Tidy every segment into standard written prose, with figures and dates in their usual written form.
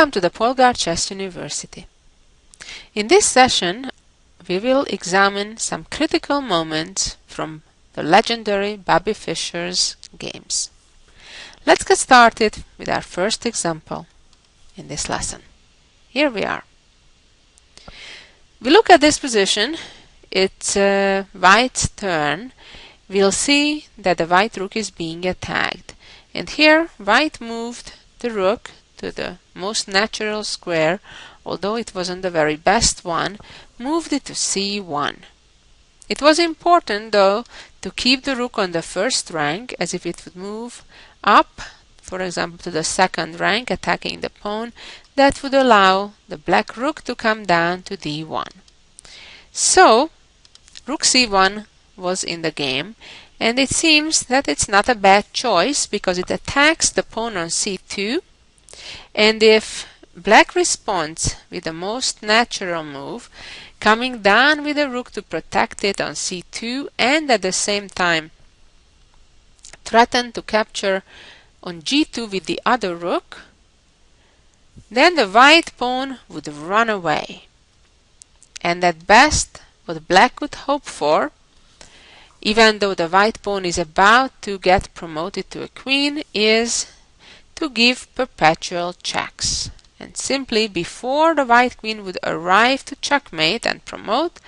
Welcome to the Polgar Chess University. In this session, we will examine some critical moments from the legendary Bobby Fischer's games. Let's get started with our first example in this lesson. Here we are. We look at this position. It's white's turn. We'll see that the white rook is being attacked. And here, white moved the rook to the most natural square, although it wasn't the very best one, moved it to c1. It was important, though, to keep the rook on the first rank, as if it would move up, for example, to the second rank, attacking the pawn. That would allow the black rook to come down to d1. So, rook c1 was in the game, and it seems that it's not a bad choice because it attacks the pawn on c2, and if black responds with the most natural move, coming down with the rook to protect it on c2 and at the same time threaten to capture on g2 with the other rook, then the white pawn would run away. And at best, what black could hope for, even though the white pawn is about to get promoted to a queen, is to give perpetual checks. And simply before the white queen would arrive to checkmate and promote,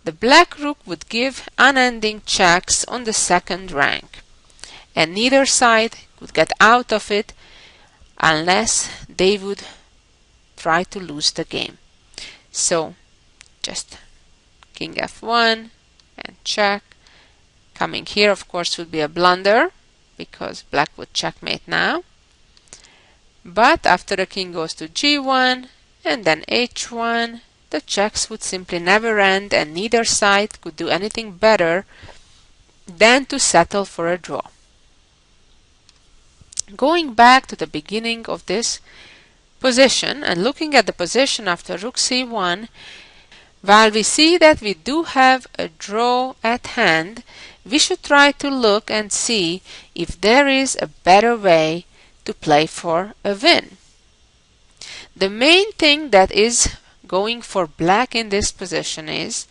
the black rook would give unending checks on the second rank. And neither side could get out of it unless they would try to lose the game. So just king f1 and check. Coming here, of course, would be a blunder because black would checkmate now. But after the king goes to g1 and then h1, the checks would simply never end and neither side could do anything better than to settle for a draw. Going back to the beginning of this position and looking at the position after rook c1, while we see that we do have a draw at hand, we should try to look and see if there is a better way to play for a win. The main thing that is going for black in this position is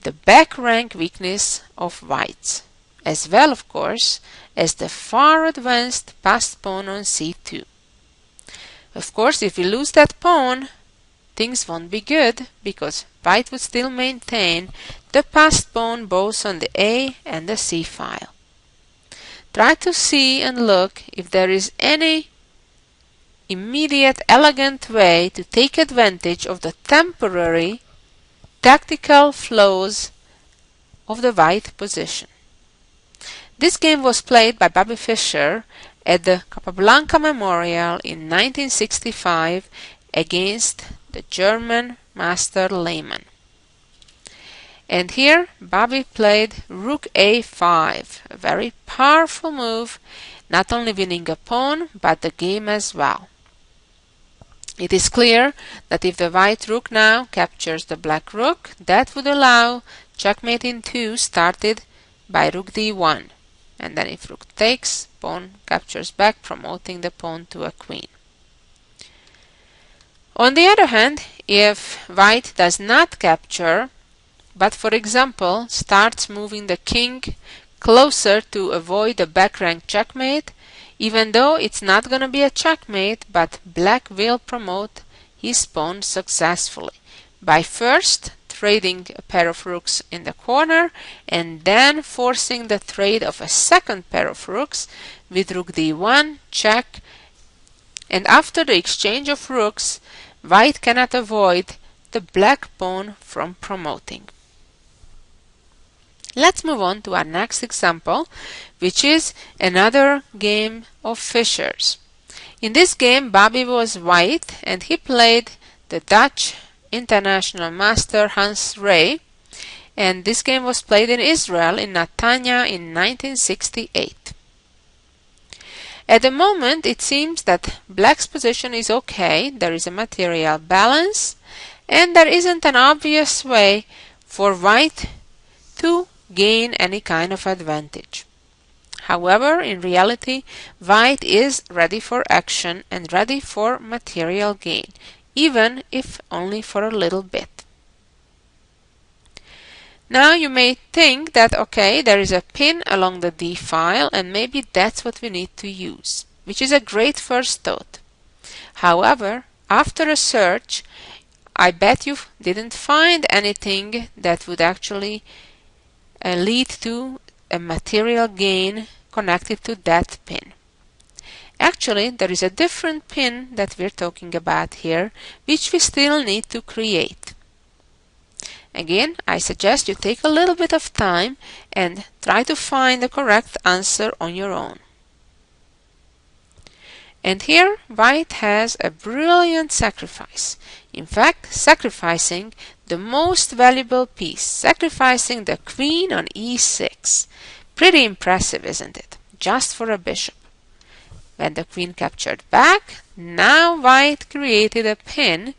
the back rank weakness of whites, as well, of course, as the far advanced passed pawn on c2. Of course, if we lose that pawn, things won't be good because white would still maintain the passed pawn both on the A and the C file. Try to see and look if there is any immediate elegant way to take advantage of the temporary tactical flaws of the white position. This game was played by Bobby Fischer at the Capablanca Memorial in 1965 against the German master Lehmann. And here Bobby played rook a5, a very powerful move, not only winning a pawn but the game as well. It is clear that if the white rook now captures the black rook, that would allow checkmate in 2 started by rook d1. And then if rook takes, pawn captures back, promoting the pawn to a queen. On the other hand, if white does not capture, but for example starts moving the king closer to avoid a back rank checkmate, even though it's not going to be a checkmate, but black will promote his pawn successfully by first trading a pair of rooks in the corner and then forcing the trade of a second pair of rooks with rook d1, check, and after the exchange of rooks, white cannot avoid the black pawn from promoting. Let's move on to our next example, which is another game of Fischer's. In this game, Bobby was white and he played the Dutch international master Hans Rey, and this game was played in Israel in Netanya in 1968. At the moment, it seems that black's position is okay, there is a material balance, and there isn't an obvious way for white to gain any kind of advantage. However, in reality, white is ready for action and ready for material gain, even if only for a little bit. Now you may think that, okay, there is a pin along the D file and maybe that's what we need to use, which is a great first thought. However, after a search, I bet you didn't find anything that would actually lead to a material gain connected to that pin. Actually, there is a different pin that we're talking about here, which we still need to create. Again, I suggest you take a little bit of time and try to find the correct answer on your own. And here, white has a brilliant sacrifice. In fact, sacrificing the most valuable piece, sacrificing the queen on e6. Pretty impressive, isn't it? Just for a bishop. When the queen captured back, now white created a pin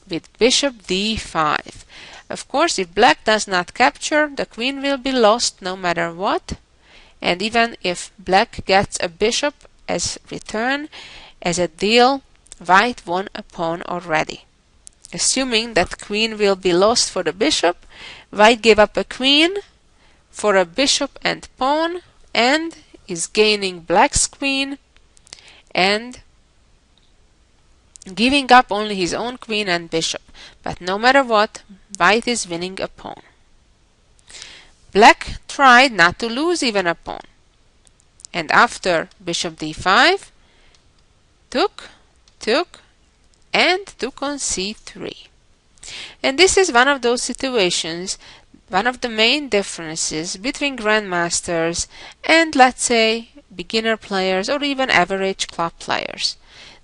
with bishop d5. Of course, if black does not capture, the queen will be lost no matter what. And even if black gets a bishop as return, as a deal, white won a pawn already. Assuming that queen will be lost for the bishop, white gave up a queen for a bishop and pawn and is gaining black's queen and giving up only his own queen and bishop. But no matter what, white is winning a pawn. Black tried not to lose even a pawn. And after bishop d5, took, and took on c3. And this is one of those situations, one of the main differences between grandmasters and, let's say, beginner players or even average club players,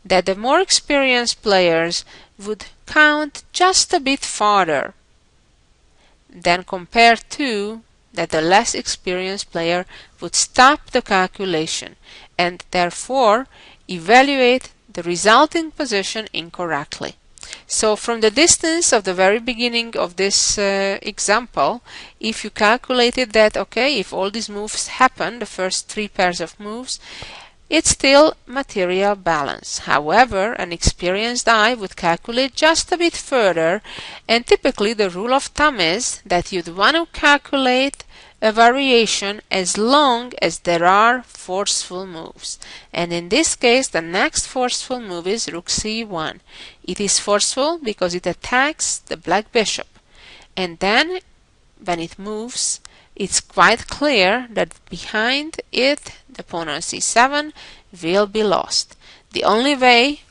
that the more experienced players would count just a bit farther than compared to that the less experienced player would stop the calculation and therefore evaluate the resulting position incorrectly. So from the distance of the very beginning of this example, if you calculated that, okay, if all these moves happen, the first three pairs of moves, it's still material balance. However, an experienced eye would calculate just a bit further, and typically the rule of thumb is that you'd want to calculate a variation as long as there are forceful moves. And in this case, the next forceful move is rook c1. It is forceful because it attacks the black bishop. And then, when it moves, it's quite clear that behind it, the pawn on c7 will be lost. The only way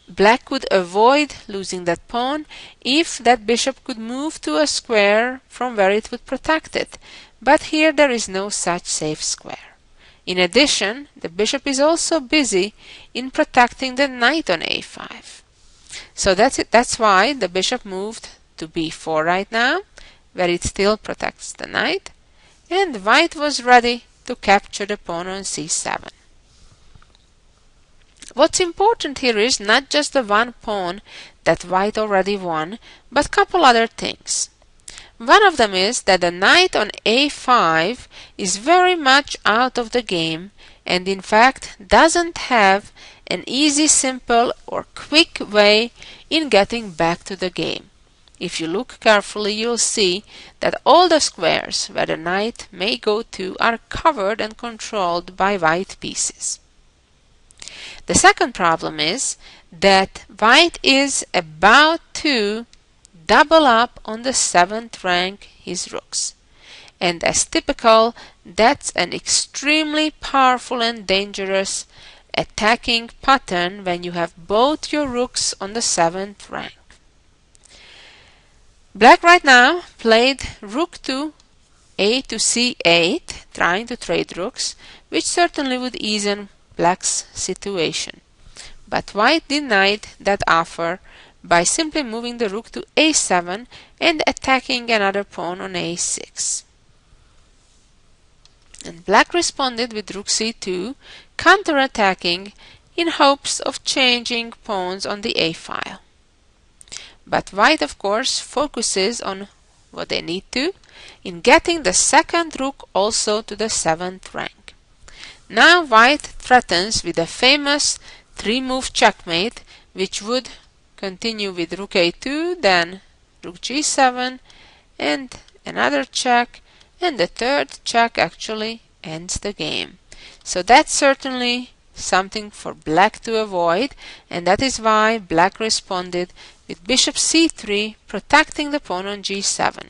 black could avoid losing that pawn if that bishop could move to a square from where it would protect it. But here there is no such safe square. In addition, the bishop is also busy in protecting the knight on a5. So that's it. That's why the bishop moved to b4 right now, where it still protects the knight, and white was ready to capture the pawn on c7. What's important here is not just the one pawn that white already won, but a couple other things. One of them is that the knight on a5 is very much out of the game and in fact doesn't have an easy, simple or quick way in getting back to the game. If you look carefully, you'll see that all the squares where the knight may go to are covered and controlled by white pieces. The second problem is that white is about to double up on the 7th rank his rooks. And as typical, that's an extremely powerful and dangerous attacking pattern when you have both your rooks on the 7th rank. Black right now played rook to a to c8, trying to trade rooks, which certainly would ease black's situation. But white denied that offer by simply moving the rook to a7 and attacking another pawn on a6. And black responded with rook c2, counterattacking in hopes of changing pawns on the a file. But white, of course, focuses on what they need to, in getting the second rook also to the 7th rank. Now white threatens with a famous three-move checkmate, which would continue with rook a2, then rook g7, and another check, and the third check actually ends the game. So that's certainly something for black to avoid, and that is why black responded with bishop c3, protecting the pawn on g7.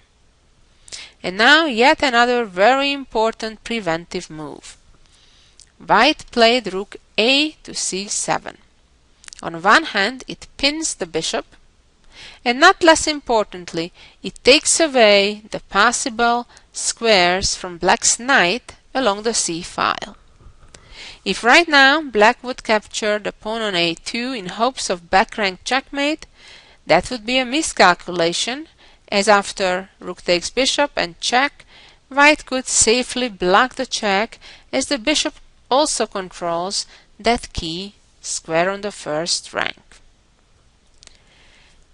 And now yet another very important preventive move. White played rook a to c7. On one hand, it pins the bishop, and not less importantly, it takes away the possible squares from black's knight along the c-file. If right now black would capture the pawn on a2 in hopes of back-rank checkmate, that would be a miscalculation, as after rook takes bishop and check, white could safely block the check, as the bishop also controls that key square on the first rank.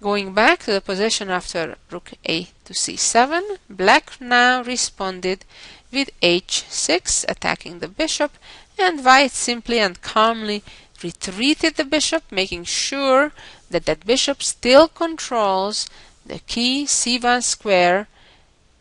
Going back to the position after rook a to c7, black now responded with h6, attacking the bishop, and white simply and calmly retreated the bishop, making sure that that bishop still controls the key c1 square,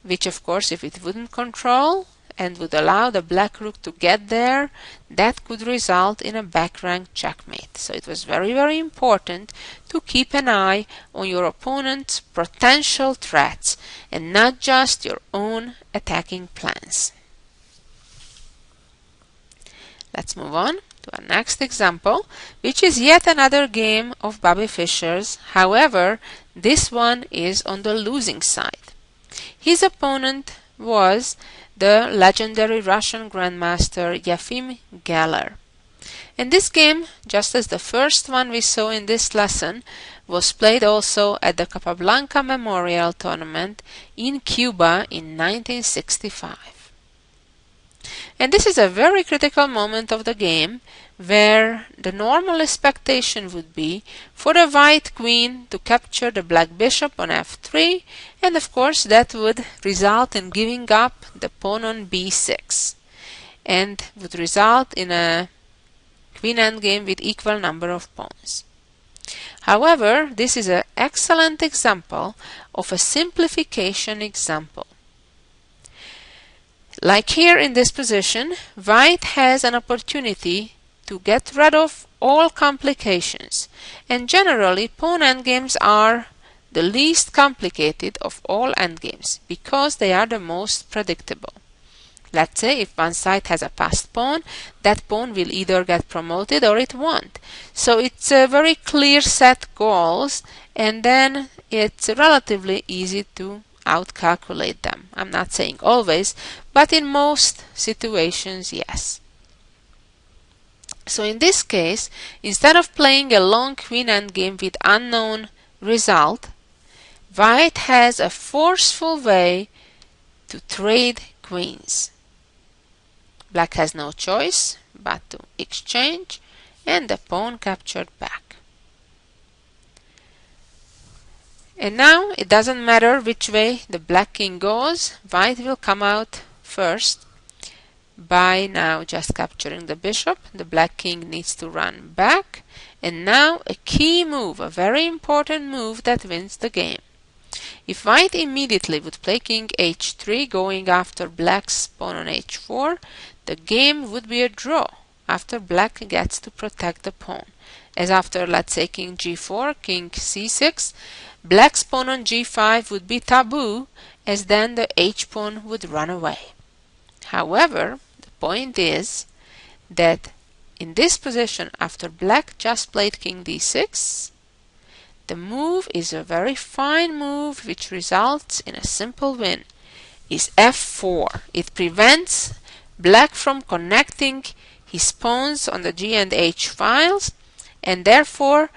which of course if it wouldn't control and would allow the black rook to get there, that could result in a back-rank checkmate. So it was very, very important to keep an eye on your opponent's potential threats and not just your own attacking plans. Let's move on to our next example, which is yet another game of Bobby Fischer's. However, this one is on the losing side. His opponent was the legendary Russian grandmaster Yefim Geller. And this game, just as the first one we saw in this lesson, was played also at the Capablanca Memorial Tournament in Cuba in 1965. And this is a very critical moment of the game, where the normal expectation would be for the white queen to capture the black bishop on f3, and of course that would result in giving up the pawn on b6 and would result in a queen endgame with equal number of pawns. However, this is an excellent example of a simplification example. Like here in this position, white has an opportunity to get rid of all complications, and generally pawn endgames are the least complicated of all endgames because they are the most predictable. Let's say if one side has a passed pawn, that pawn will either get promoted or it won't. So it's a very clear set goals, and then it's relatively easy to outcalculate them. I'm not saying always, but in most situations, yes. So in this case, instead of playing a long queen endgame with unknown result, white has a forceful way to trade queens. Black has no choice but to exchange, and the pawn captured back. And now it doesn't matter which way the black king goes, white will come out first by now just capturing the bishop. The black king needs to run back, and now a key move, a very important move that wins the game. If white immediately would play king h3 going after black's pawn on h4, the game would be a draw after black gets to protect the pawn. As after, let's say, king g4, king c6, black's pawn on g5 would be taboo, as then the h-pawn would run away. However, the point is that in this position, after black just played king d6, the move is a very fine move which results in a simple win, is f4. It prevents black from connecting his pawns on the g and h files, and therefore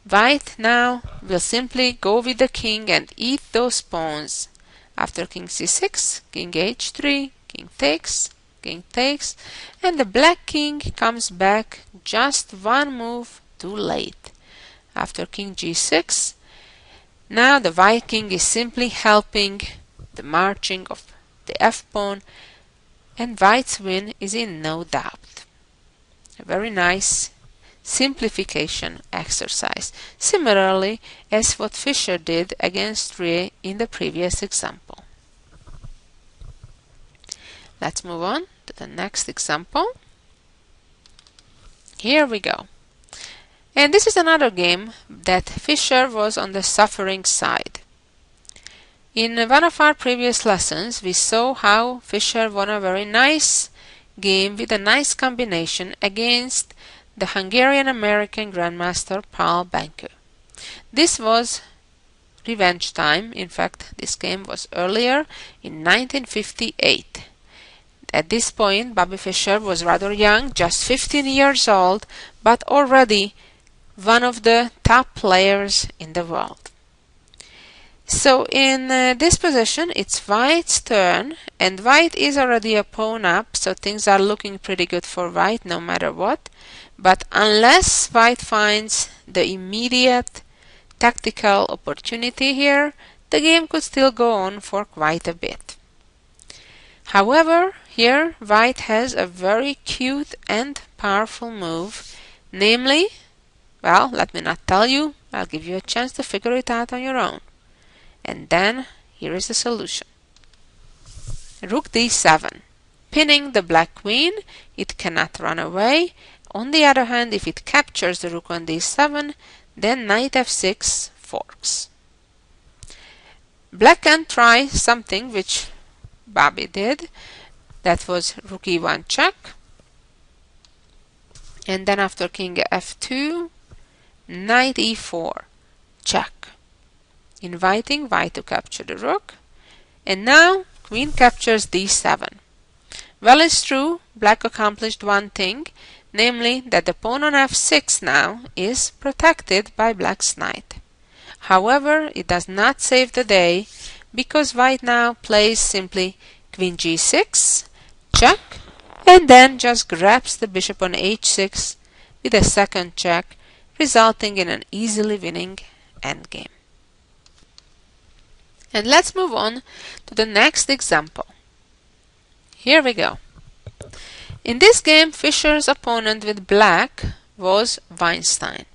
white now will simply go with the king and eat those pawns. After king c6, king h3, king takes, and the black king comes back just one move too late. After king g6, now the white king is simply helping the marching of the f-pawn, and white's win is in no doubt. A very nice simplification exercise, similarly as what Fischer did against Rie in the previous example. Let's move on to the next example. Here we go. And this is another game that Fischer was on the suffering side. In one of our previous lessons, we saw how Fischer won a very nice game with a nice combination against the Hungarian-American Grandmaster Paul Benko. This was revenge time. In fact, this game was earlier in 1958. At this point, Bobby Fischer was rather young, just 15 years old, but already one of the top players in the world. So in this position, it's White's turn, and White is already a pawn up, so things are looking pretty good for White no matter what. But unless White finds the immediate tactical opportunity here, the game could still go on for quite a bit. However, here White has a very cute and powerful move, namely, well, let me not tell you, I'll give you a chance to figure it out on your own. And then, here is the solution. Rook d7. Pinning the black queen, it cannot run away. On the other hand, if it captures the rook on d7, then knight f6 forks. Black can try something which Bobby did. That was rook e1 check. And then after king f2, knight e4 check, inviting White to capture the rook. And now queen captures d7. Well, it's true, Black accomplished one thing, namely that the pawn on f6 now is protected by Black's knight. However, it does not save the day, because White now plays simply queen g6, check, and then just grabs the bishop on h6 with a second check, resulting in an easily winning endgame. And let's move on to the next example. Here we go. In this game, Fischer's opponent with Black was Weinstein,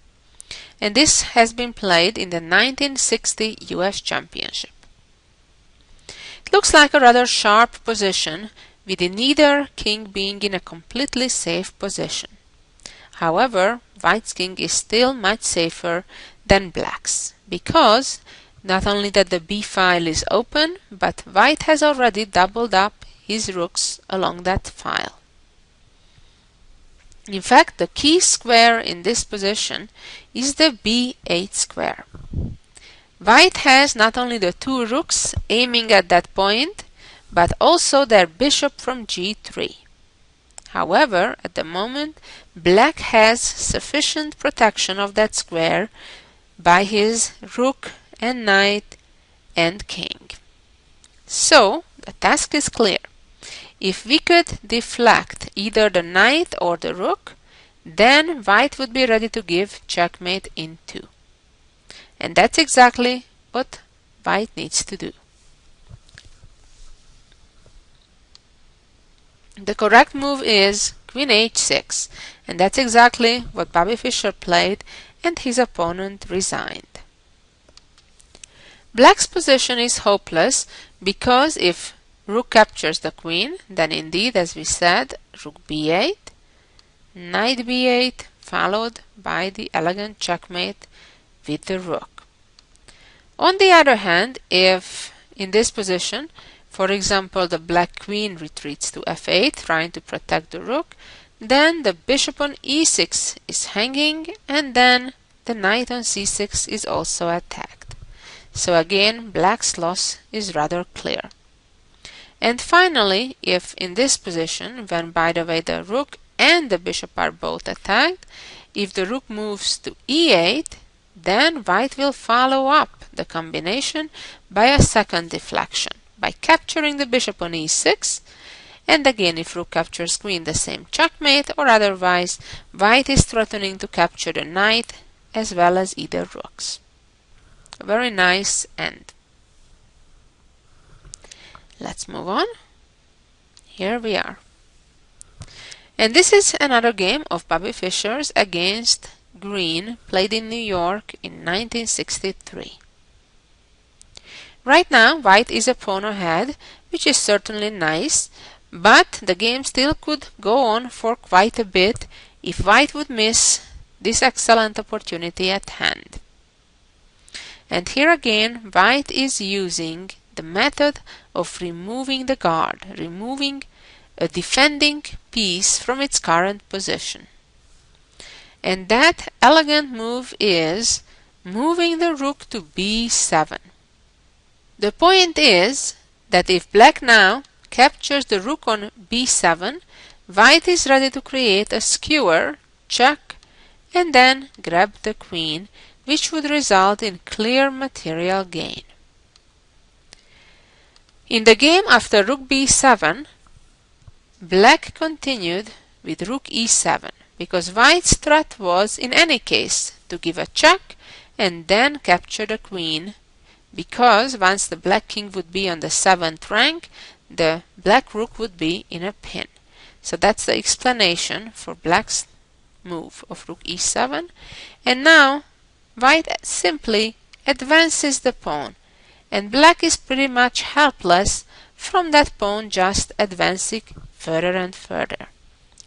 and this has been played in the 1960 US Championship. It looks like a rather sharp position, with neither king being in a completely safe position. However, White's king is still much safer than Black's, because not only that the b file is open, but White has already doubled up his rooks along that file. In fact, the key square in this position is the b8 square. White has not only the two rooks aiming at that point, but also their bishop from g3. However, at the moment, Black has sufficient protection of that square by his rook and knight and king. So, the task is clear. If we could deflect either the knight or the rook, then White would be ready to give checkmate in 2. And that's exactly what White needs to do. The correct move is queen h6, and that's exactly what Bobby Fischer played, and his opponent resigned. Black's position is hopeless, because if rook captures the queen, then indeed, as we said, rook b8, knight b8, followed by the elegant checkmate with the rook. On the other hand, if in this position, for example, the black queen retreats to f8, trying to protect the rook, then the bishop on e6 is hanging, and then the knight on c6 is also attacked. So again, Black's loss is rather clear. And finally, if in this position, when by the way the rook and the bishop are both attacked, if the rook moves to e8, then White will follow up the combination by a second deflection, by capturing the bishop on e6, and again if rook captures queen, the same checkmate, or otherwise White is threatening to capture the knight as well as either rooks. A very nice end. Let's move on. Here we are. And this is another game of Bobby Fischer's against Green, played in New York in 1963. Right now, White is a pawn ahead, which is certainly nice, but the game still could go on for quite a bit if White would miss this excellent opportunity at hand. And here again, White is using the method of removing the guard, removing a defending piece from its current position. And that elegant move is moving the rook to b7. The point is that if Black now captures the rook on b7, White is ready to create a skewer, check, and then grab the queen, which would result in clear material gain. In the game after rook b7, Black continued with rook e7, because White's threat was, in any case, to give a check and then capture the queen, because once the Black king would be on the 7th rank, the Black rook would be in a pin. So that's the explanation for Black's move of rook e7. And now White simply advances the pawn, and Black is pretty much helpless from that pawn just advancing further and further.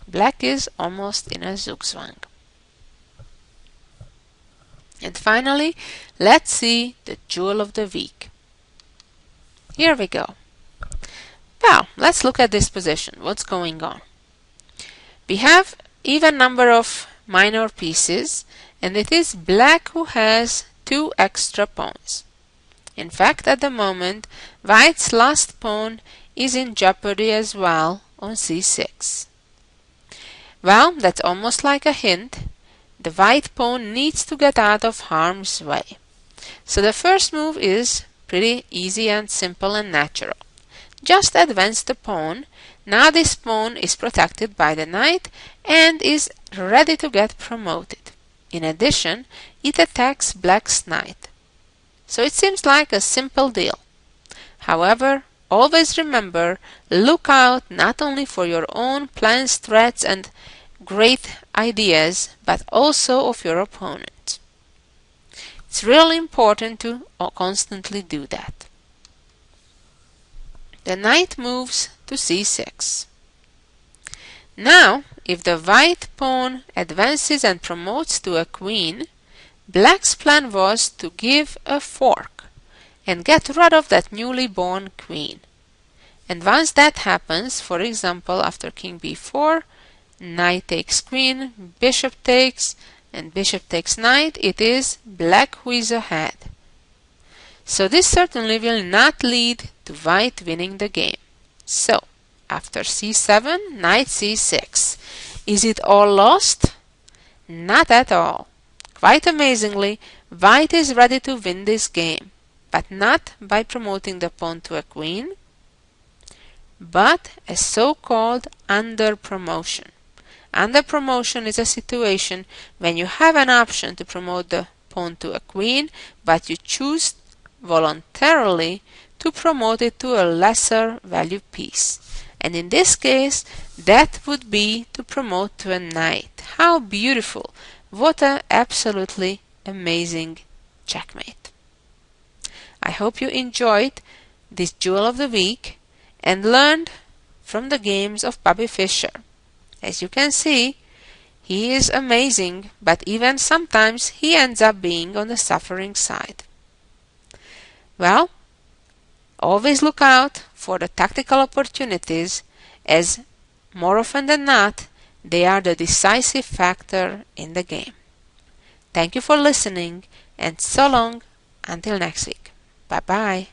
Black is almost in a zugzwang. And finally, let's see the jewel of the week. Here we go. Well, let's look at this position. What's going on? We have even number of minor pieces, and it is Black who has 2 extra pawns. In fact, at the moment, White's last pawn is in jeopardy as well on c6. Well, that's almost like a hint. The white pawn needs to get out of harm's way. So the first move is pretty easy and simple and natural. Just advance the pawn. Now this pawn is protected by the knight and is ready to get promoted. In addition, it attacks Black's knight. So it seems like a simple deal. However, always remember, look out not only for your own plans, threats, and great ideas, but also of your opponent. It's really important to constantly do that. The knight moves to c6. Now, if the white pawn advances and promotes to a queen, Black's plan was to give a fork and get rid of that newly born queen. And once that happens, for example, after king b4, knight takes queen, bishop takes, and bishop takes knight, it is Black who is ahead. So this certainly will not lead to white winning the game. So, after c7, knight c6. Is it all lost? Not at all. Quite amazingly, white is ready to win this game, but not by promoting the pawn to a queen, but a so-called under-promotion. Under-promotion is a situation when you have an option to promote the pawn to a queen, but you choose voluntarily to promote it to a lesser value piece. And in this case, that would be to promote to a knight. How beautiful! What an absolutely amazing checkmate. I hope you enjoyed this Jewel of the Week and learned from the games of Bobby Fischer. As you can see, he is amazing, but even sometimes he ends up being on the suffering side. Well, always look out for the tactical opportunities, as more often than not, they are the decisive factor in the game. Thank you for listening, and so long until next week. Bye-bye.